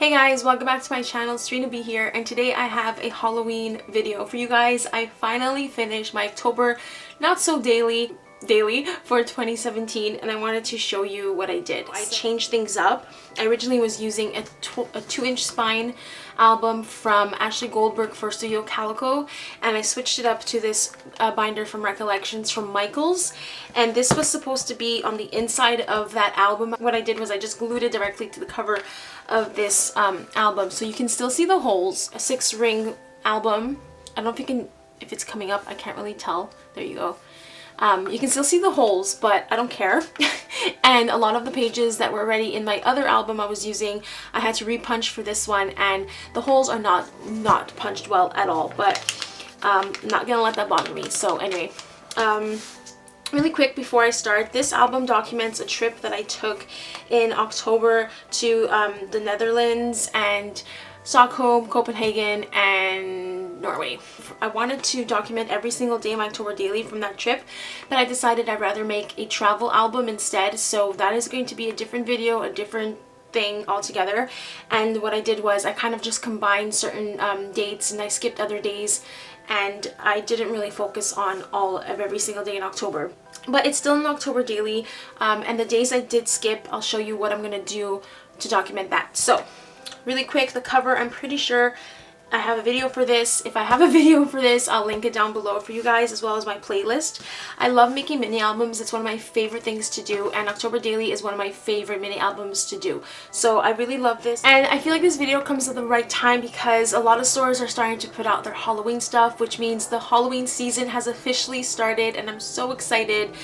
Hey guys, welcome back to my channel. Serena B here, and today I have a Halloween video for you guys. I finally finished my October not so daily for 2017, and I wanted to show you what I did. I changed things up. I originally was using a 2-inch spine album from Ashley Goldberg for Studio Calico, and I switched it up to this binder from Recollections from Michaels, and this was supposed to be on the inside of that album. What I did was I just glued it directly to the cover of this album, so you can still see the holes. A 6-ring album. I don't know if it's coming up. I can't really tell. There you go. You can still see the holes, but I don't care. And a lot of the pages that were already in my other album I was using, I had to repunch for this one, and the holes are not punched well at all, but I'm not gonna let that bother me. So anyway, really quick before I start, this album documents a trip that I took in October to the Netherlands and Stockholm, Copenhagen, and Norway. I wanted to document every single day of my October daily from that trip, but I decided I'd rather make a travel album instead, so that is going to be a different video, a different thing altogether. And what I did was I kind of just combined certain dates, and I skipped other days, and I didn't really focus on all of every single day in October. But it's still an October daily, and the days I did skip, I'll show you what I'm gonna do to document that. So really quick, the cover, I'm pretty sure I have a video for this. If I have a video for this, I'll link it down below for you guys, as well as my playlist. I love making mini albums. It's one of my favorite things to do, and October Daily is one of my favorite mini albums to do. So I really love this, and I feel like this video comes at the right time because a lot of stores are starting to put out their Halloween stuff, which means the Halloween season has officially started, and I'm so excited.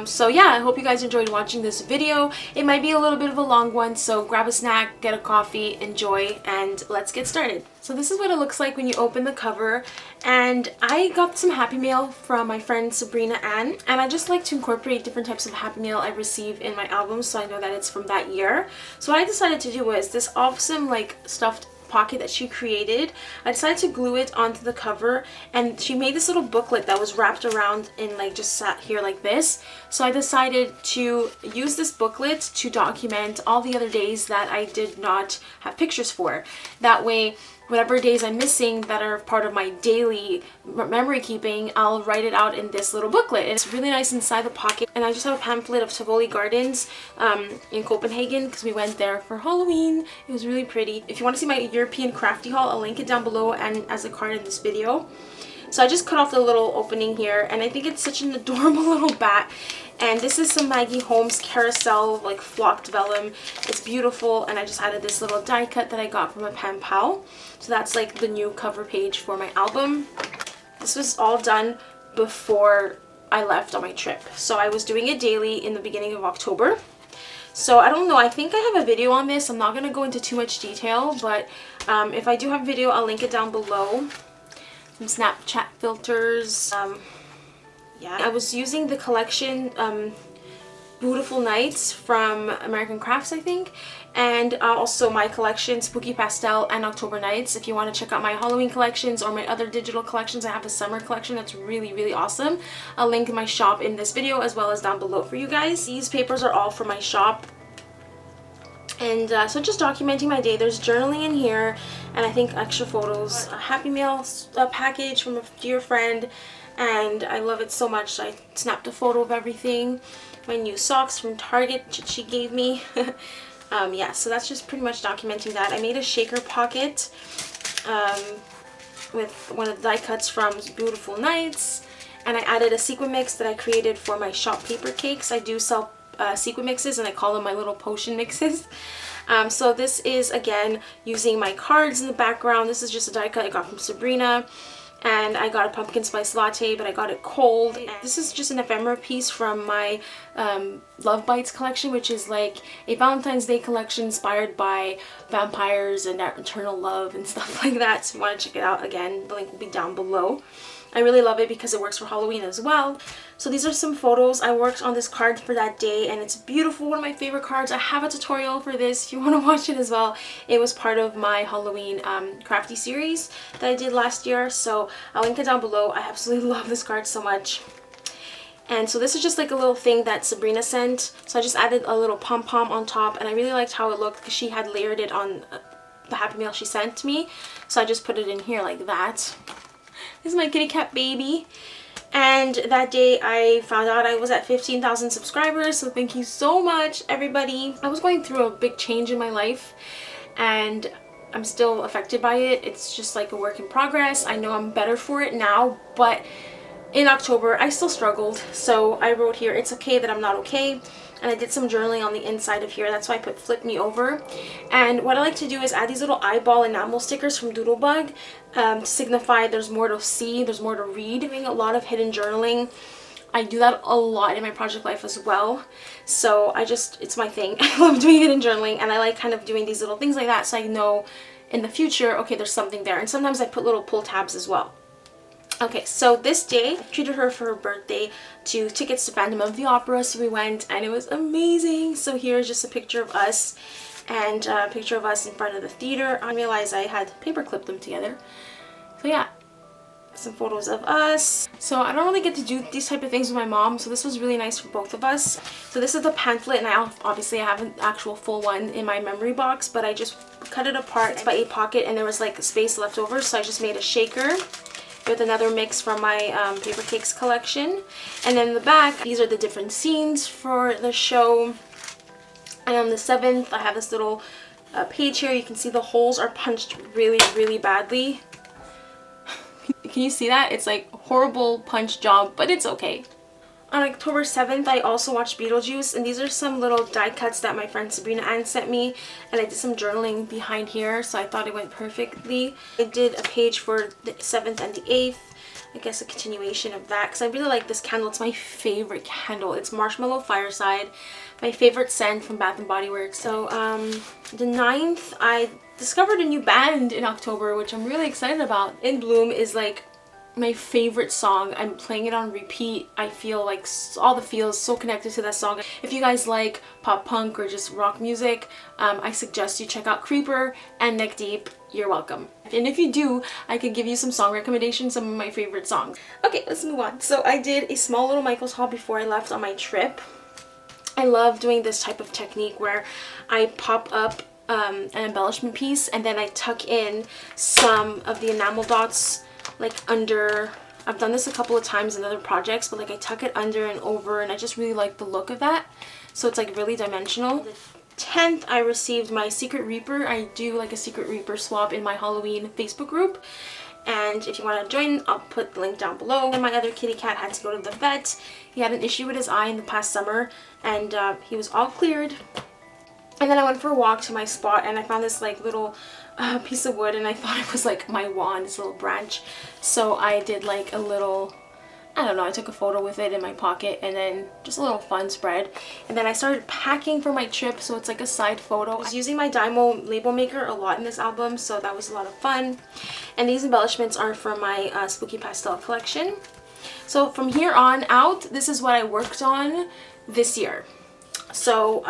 So yeah, I hope you guys enjoyed watching this video. It might be a little bit of a long one, so grab a snack, get a coffee, enjoy, and let's get started. So this is what it looks like when you open the cover, and I got some Happy Mail from my friend Sabrina Ann, and I just like to incorporate different types of Happy Mail I receive in my albums, so I know that it's from that year. So what I decided to do was this awesome like stuffed pocket that she created. I decided to glue it onto the cover, and she made this little booklet that was wrapped around and like just sat here like this. So I decided to use this booklet to document all the other days that I did not have pictures for. That way, whatever days I'm missing that are part of my daily memory keeping, I'll write it out in this little booklet. And it's really nice inside the pocket. And I just have a pamphlet of Tivoli Gardens in Copenhagen because we went there for Halloween. It was really pretty. If you want to see my European crafty haul, I'll link it down below and as a card in this video. So I just cut off the little opening here, and I think it's such an adorable little bat. And this is some Maggie Holmes carousel like flocked vellum. It's beautiful, and I just added this little die cut that I got from a pen pal. So that's like the new cover page for my album. This was all done before I left on my trip. So I was doing it daily in the beginning of October. So I don't know, I think I have a video on this. I'm not going to go into too much detail, but if I do have a video, I'll link it down below. Some Snapchat filters. Yeah, I was using the collection Bootiful Nights from American Crafts, I think, and also my collection Spooky Pastel and October Nights. If you want to check out my Halloween collections or my other digital collections, I have a summer collection that's really awesome. I'll link my shop in this video as well as down below for you guys. These papers are all from my shop. And so just documenting my day. There's journaling in here, and I think extra photos. A Happy Mail package from a dear friend, and I love it so much. I snapped a photo of everything. My new socks from Target she gave me. Yeah, so that's just pretty much documenting that. I made a shaker pocket with one of the die cuts from Bootiful Nights, and I added a sequin mix that I created for my shop PAPERCAKES. I do sell sequin mixes, and I call them my little potion mixes. So this is again using my cards in the background. This is just a die cut I got from Serena, and I got a pumpkin spice latte, but I got it cold. And this is just an ephemera piece from my Love Bites collection, which is like a Valentine's Day collection inspired by vampires and eternal love and stuff like that. So if you want to check it out, again, the link will be down below. I really love it because it works for Halloween as well. So these are some photos. I worked on this card for that day, and it's beautiful. One of my favorite cards. I have a tutorial for this if you want to watch it as well. It was part of my Halloween crafty series that I did last year, so I'll link it down below. I absolutely love this card so much. And so this is just like a little thing that Sabrina sent. So I just added a little pom-pom on top, and I really liked how it looked because she had layered it on the Happy Mail she sent me. So I just put it in here like that. This is my kitty cat baby. And that day I found out I was at 15,000 subscribers, so thank you so much, everybody. I was going through a big change in my life and I'm still affected by it. It's just like a work in progress. I know I'm better for it now, but in October I still struggled. So I wrote here, it's okay that I'm not okay. And I did some journaling on the inside of here. That's why I put flip me over. And what I like to do is add these little eyeball enamel stickers from Doodlebug to signify there's more to see, there's more to read. Doing a lot of hidden journaling. I do that a lot in my project life as well. So it's my thing. I love doing hidden journaling, and I like kind of doing these little things like that so I know in the future, okay, there's something there. And sometimes I put little pull tabs as well. Okay, so this day, I treated her for her birthday to tickets to Phantom of the Opera, so we went and it was amazing. So here's just a picture of us and a picture of us in front of the theater. I realized I had paper clipped them together. So yeah, some photos of us. So I don't really get to do these type of things with my mom, so this was really nice for both of us. So this is the pamphlet, and obviously I have an actual full one in my memory box, but I just cut it apart by a pocket and there was like space left over, so I just made a shaker with another mix from my PAPERCAKES collection. And then in the back, these are the different scenes for the show. And on the 7th, I have this little page here. You can see the holes are punched really, really badly. Can you see that? It's like horrible punch job, but it's okay. On October 7th, I also watched Beetlejuice, and these are some little die cuts that my friend Serena sent me, and I did some journaling behind here, so I thought it went perfectly. I did a page for the 7th and the 8th, I guess a continuation of that, because I really like this candle. It's my favorite candle. It's Marshmallow Fireside, my favorite scent from Bath & Body Works. So the 9th, I discovered a new band in October, which I'm really excited about. In Bloom is like my favorite song. I'm playing it on repeat. I feel like all the feels so connected to that song. If you guys like pop punk or just rock music, I suggest you check out Creeper and Neck Deep. You're welcome. And if you do, I could give you some song recommendations, some of my favorite songs. Okay, let's move on. So I did a small little Michael's haul before I left on my trip. I love doing this type of technique where I pop up an embellishment piece and then I tuck in some of the enamel dots like under. I've done this a couple of times in other projects, but like I tuck it under and over, and I just really like the look of that. So it's like really dimensional. The 10th, I received my Secret Reaper. I do like a Secret Reaper swap in my Halloween Facebook group, and if you want to join, I'll put the link down below. And my other kitty cat had to go to the vet. He had an issue with his eye in the past summer, and he was all cleared. And then I went for a walk to my spot, and I found this like little piece of wood, and I thought it was like my wand, this little branch. So I did like a little, I don't know, I took a photo with it in my pocket, and then just a little fun spread. And then I started packing for my trip, so it's like a side photo. I was using my Dymo label maker a lot in this album, so that was a lot of fun. And these embellishments are from my Spooky Pastel collection. So from here on out, this is what I worked on this year. So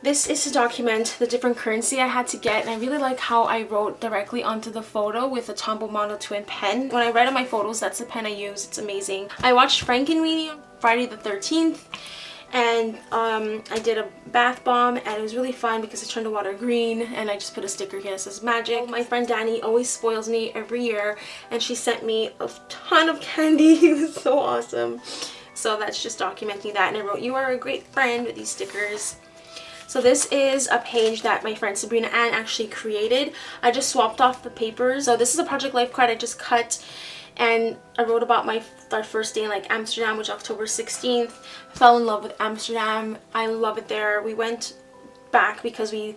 this is to document the different currency I had to get, and I really like how I wrote directly onto the photo with a Tombow Mono Twin pen. When I write on my photos, that's the pen I use. It's amazing. I watched Frankenweenie on Friday the 13th, and I did a bath bomb, and it was really fun because I turned the water green, and I just put a sticker here that says magic. My friend Danny always spoils me every year, and she sent me a ton of candy. It was so awesome. So that's just documenting that, and I wrote, "You are a great friend," with these stickers. So this is a page that my friend Serena actually created. I just swapped off the papers. So this is a project life card I just cut, and I wrote about our first day in like Amsterdam, which October 16th. Fell in love with Amsterdam. I love it there. We went back because we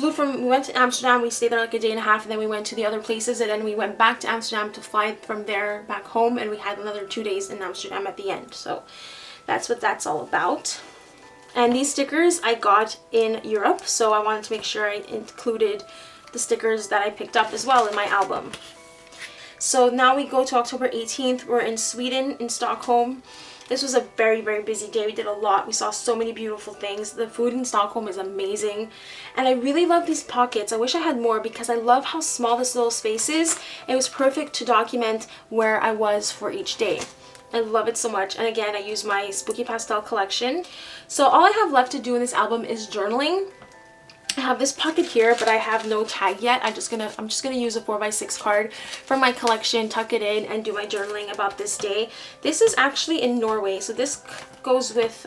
went to Amsterdam, we stayed there like a day and a half, and then we went to the other places, and then we went back to Amsterdam to fly from there back home, and we had another 2 days in Amsterdam at the end. So that's what that's all about. And these stickers I got in Europe, so I wanted to make sure I included the stickers that I picked up as well in my album. So now we go to October 18th. We're in Sweden, in Stockholm. This was a very, very busy day. We did a lot. We saw so many beautiful things. The food in Stockholm is amazing. And I really love these pockets. I wish I had more because I love how small this little space is. It was perfect to document where I was for each day. I love it so much. And again, I use my Spooky Pastel collection. So all I have left to do in this album is journaling. I have this pocket here, but I have no tag yet. I'm just gonna use a 4x6 card from my collection, tuck it in, and do my journaling about this day. This is actually in Norway, so this goes with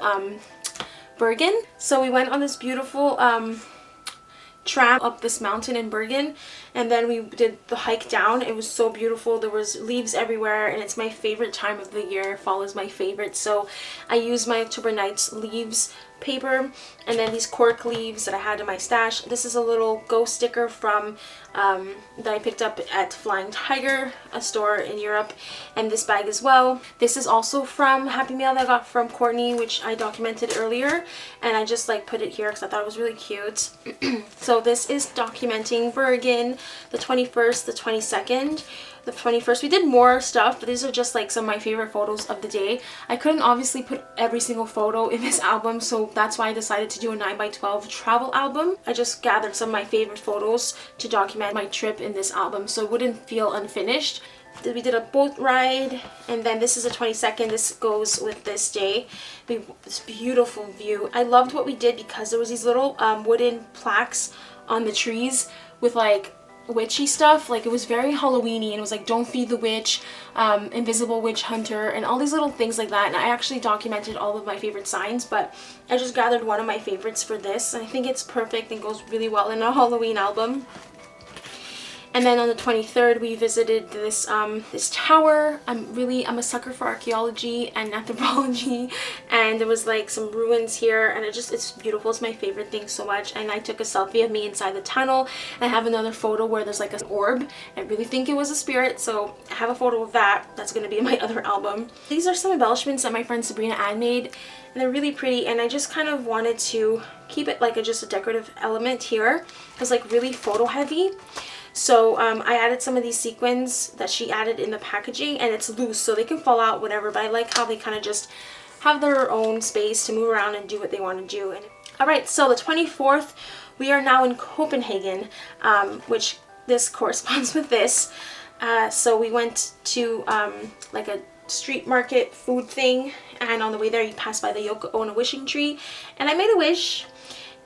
Bergen. So we went on this beautiful tram up this mountain in Bergen, and then we did the hike down. It was so beautiful. There was leaves everywhere, and it's my favorite time of the year. Fall is my favorite, so I used my October Nights leaves paper, and then these cork leaves that I had in my stash. This is a little ghost sticker from that I picked up at Flying Tiger, a store in Europe, and this bag as well. This is also from Happy Meal that I got from Courtney, which I documented earlier, and I just like put it here because I thought it was really cute. So this is documenting Bergen, the 21st, the 22nd. The 21st, we did more stuff, but these are just like some of my favorite photos of the day. I couldn't obviously put every single photo in this album, so that's why I decided to do a 9x12 travel album. I just gathered some of my favorite photos to document my trip in this album, so it wouldn't feel unfinished. We did a boat ride, and then this is the 22nd. This goes with this day. This beautiful view. I loved what we did because there was these little wooden plaques on the trees with like witchy stuff. Like, it was very Halloweeny, and it was like, don't feed the witch, invisible witch hunter, and all these little things like that. And I actually documented all of my favorite signs, but I just gathered one of my favorites for this, and I think it's perfect and goes really well in a Halloween album. And then on the 23rd, we visited this this tower. I'm a sucker for archaeology and anthropology, and there was like some ruins here, and it's beautiful. It's my favorite thing so much. And I took a selfie of me inside the tunnel, and I have another photo where there's like an orb. I really think it was a spirit, so I have a photo of that. That's going to be in my other album. These are some embellishments that my friend Serena made, and they're really pretty, and I just kind of wanted to keep it like just a decorative element here. It's like really photo heavy. So I added some of these sequins that she added in the packaging, and it's loose so they can fall out, whatever, but I like how they kind of just have their own space to move around and do what they want to do. And alright, so the 24th, we are now in Copenhagen, which this corresponds with this. So we went to like a street market food thing, and on the way there you pass by the Yoko Ono wishing tree, and I made a wish.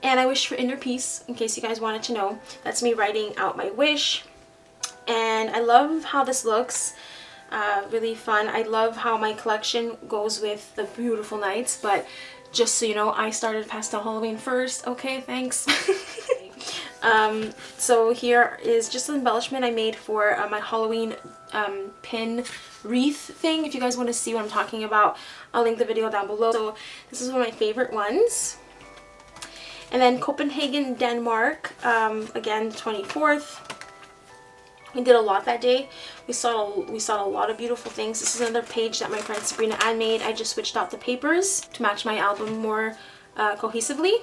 And I wished for inner peace, in case you guys wanted to know. That's me writing out my wish. And I love how this looks. Really fun. I love how my collection goes with the Beautiful Nights. But just so you know, I started Pastel Halloween first. Okay, thanks. So here is just an embellishment I made for my Halloween pin wreath thing. If you guys want to see what I'm talking about, I'll link the video down below. So this is one of my favorite ones. And then Copenhagen, Denmark, again, the 24th. We did a lot that day. We saw a lot of beautiful things. This is another page that my friend Serena made. I just switched out the papers to match my album more cohesively.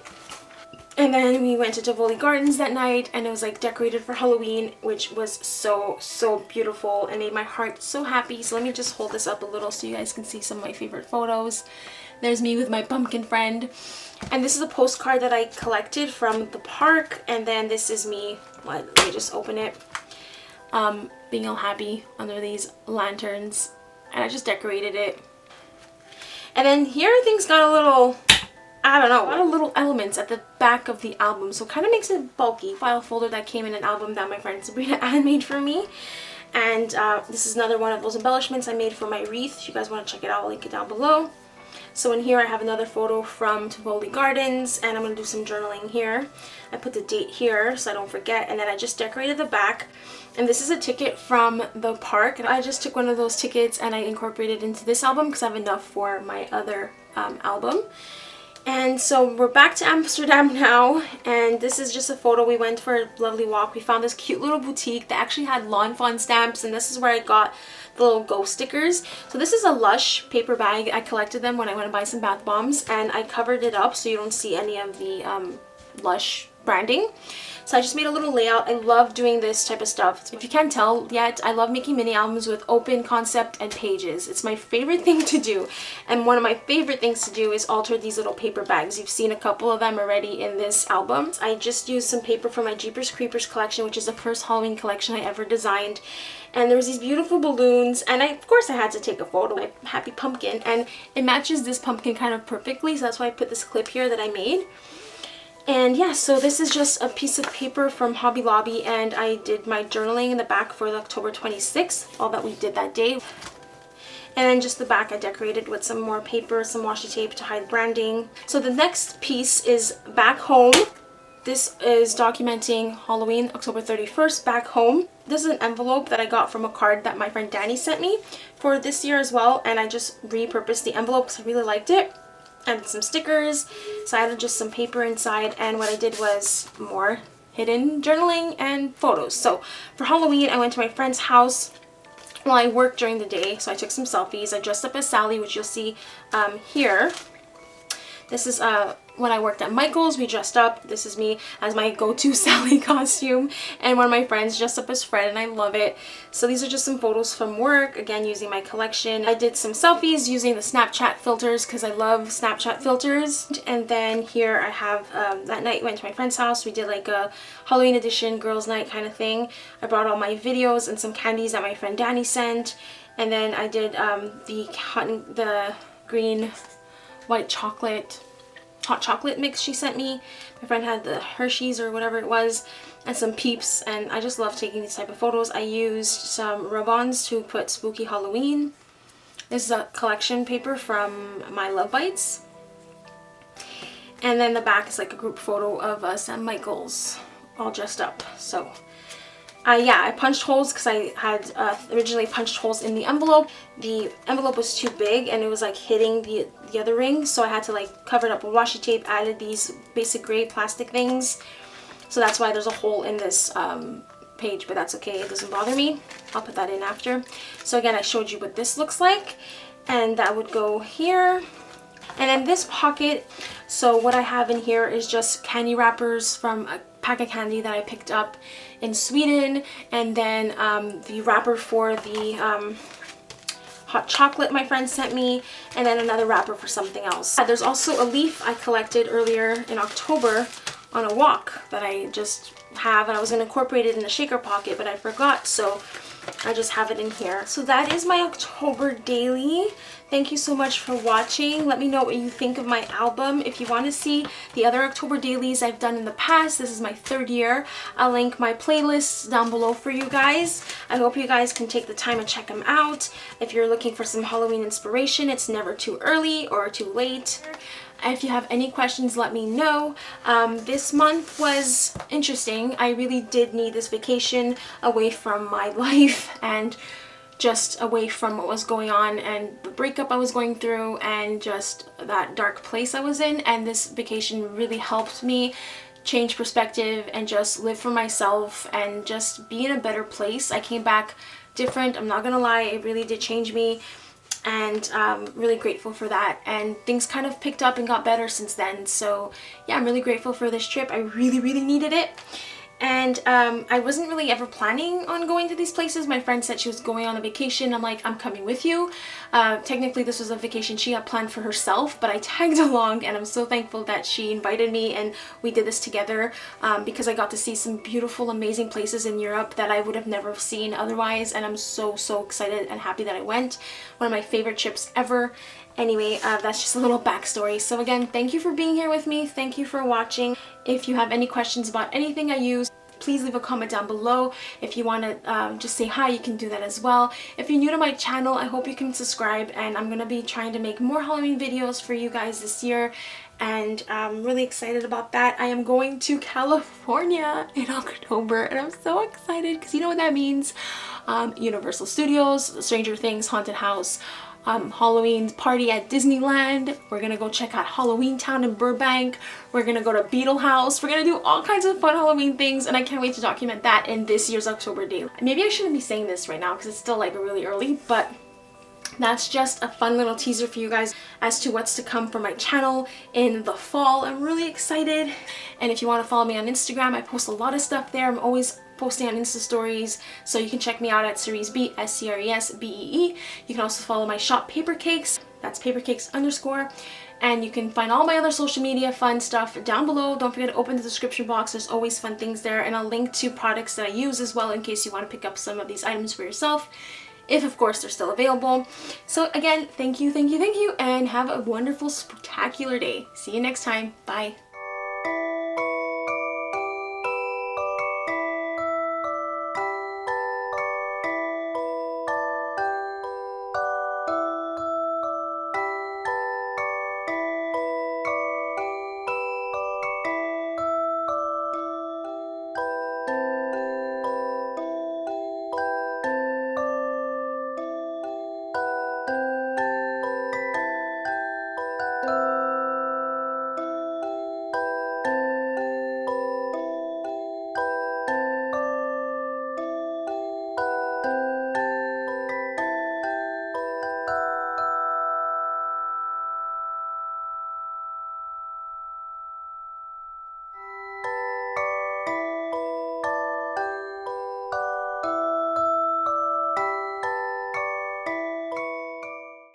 And then we went to Tivoli Gardens that night, and it was like decorated for Halloween, which was so beautiful and made my heart so happy. So let me just hold this up a little so you guys can see some of my favorite photos. There's me with my pumpkin friend. And this is a postcard that I collected from the park, and then this is me, let me just open it, being all happy under these lanterns, and I just decorated it. And then here things got a little, I don't know, a lot of little elements at the back of the album, so it kind of makes it bulky. File folder that came in an album that my friend Serena made for me. And this is another one of those embellishments I made for my wreath. If you guys want to check it out, I'll link it down below. So in here I have another photo from Tivoli Gardens, and I'm going to do some journaling here. I put the date here so I don't forget, and then I just decorated the back. And this is a ticket from the park, and I just took one of those tickets and I incorporated it into this album because I have enough for my other album. And so we're back to Amsterdam now, and this is just a photo. We went for a lovely walk. We found this cute little boutique that actually had lawn fawn stamps, and this is where I got the little ghost stickers. So this is a Lush paper bag. I collected them when I went to buy some bath bombs, and I covered it up so you don't see any of the Lush branding. So I just made a little layout. I love doing this type of stuff. If you can't tell yet, I love making mini albums with open concept and pages. It's my favorite thing to do. And one of my favorite things to do is alter these little paper bags. You've seen a couple of them already in this album. I just used some paper from my Jeepers Creepers collection, which is the first Halloween collection I ever designed. And there was these beautiful balloons, and of course I had to take a photo of my happy pumpkin, and it matches this pumpkin kind of perfectly, so that's why I put this clip here that I made. And yeah, so this is just a piece of paper from Hobby Lobby, and I did my journaling in the back for the October 26th, all that we did that day. And then just the back I decorated with some more paper, some washi tape to hide branding. So the next piece is back home. This is documenting Halloween, October 31st, back home. This is an envelope that I got from a card that my friend Danny sent me for this year as well, and I just repurposed the envelope because I really liked it. And some stickers, so I added just some paper inside, and what I did was more hidden journaling and photos. So for Halloween, I went to my friend's house. Well, I worked during the day, so I took some selfies. I dressed up as Sally, which you'll see here. This is when I worked at Michael's. We dressed up. This is me as my go-to Sally costume, and one of my friends dressed up as Fred, and I love it. So these are just some photos from work, again using my collection. I did some selfies using the Snapchat filters because I love Snapchat filters. And then here I have that night went to my friend's house. We did like a Halloween edition girls night kind of thing. I brought all my videos and some candies that my friend Danny sent, and then I did the green white chocolate hot chocolate mix she sent me. My friend had the Hershey's or whatever it was, and some Peeps, and I just love taking these type of photos. I used some rub-ons to put Spooky Halloween. This is a collection paper from my Love Bites. And then the back is like a group photo of us at Michael's all dressed up. So yeah, I punched holes because I had originally punched holes in the envelope. The envelope was too big and it was like hitting the other ring, so I had to like cover it up with washi tape, added these basic gray plastic things. So that's why there's a hole in this page, but that's okay, it doesn't bother me. I'll put that in after. So again, I showed you what this looks like, and that would go here. And then this pocket, so what I have in here is just candy wrappers from a pack of candy that I picked up in Sweden, and then the wrapper for the hot chocolate my friend sent me, and then another wrapper for something else. There's also a leaf I collected earlier in October on a walk that I just have, and I was going to incorporate it in the shaker pocket, but I forgot, so I just have it in here. So that is my October daily. Thank you so much for watching. Let me know what you think of my album. If you want to see the other October dailies I've done in the past, this is my 3rd year. I'll link my playlists down below for you guys. I hope you guys can take the time and check them out. If you're looking for some Halloween inspiration, it's never too early or too late. If you have any questions, let me know. This month was interesting. I really did need this vacation away from my life and just away from what was going on and the breakup I was going through and just that dark place I was in. And this vacation really helped me change perspective and just live for myself and just be in a better place. I came back different, I'm not gonna lie, it really did change me. And really grateful for that, and things kind of picked up and got better since then. So yeah, I'm really grateful for this trip. I really needed it. And I wasn't really ever planning on going to these places. My friend said she was going on a vacation. I'm like, I'm coming with you. Technically this was a vacation she had planned for herself, but I tagged along, and I'm so thankful that she invited me and we did this together, because I got to see some beautiful, amazing places in Europe that I would have never seen otherwise, and I'm so excited and happy that I went. One of my favorite trips ever. Anyway, that's just a little backstory. So again, thank you for being here with me. Thank you for watching. If you have any questions about anything I use, please leave a comment down below. If you want to just say hi, you can do that as well. If you're new to my channel, I hope you can subscribe, and I'm going to be trying to make more Halloween videos for you guys this year, and I'm really excited about that. I am going to California in October, and I'm so excited because you know what that means. Universal Studios, Stranger Things, Haunted House, Halloween party at Disneyland. We're gonna go check out Halloween Town in Burbank. We're gonna go to Beetle House. We're gonna do all kinds of fun Halloween things, and I can't wait to document that in this year's October daily. Maybe I shouldn't be saying this right now because it's still like really early, but that's just a fun little teaser for you guys as to what's to come for my channel in the fall. I'm really excited. And if you want to follow me on Instagram, I post a lot of stuff there. I'm always posting on Insta stories, so you can check me out at CeresBee, SCRESBEE. You can also follow my shop PAPERCAKES, that's PAPERCAKES_, and you can find all my other social media fun stuff down below. Don't forget to open the description box, there's always fun things there, and I'll link to products that I use as well in case you want to pick up some of these items for yourself, if of course they're still available. So again, thank you, and have a wonderful, spectacular day. See you next time. Bye. you.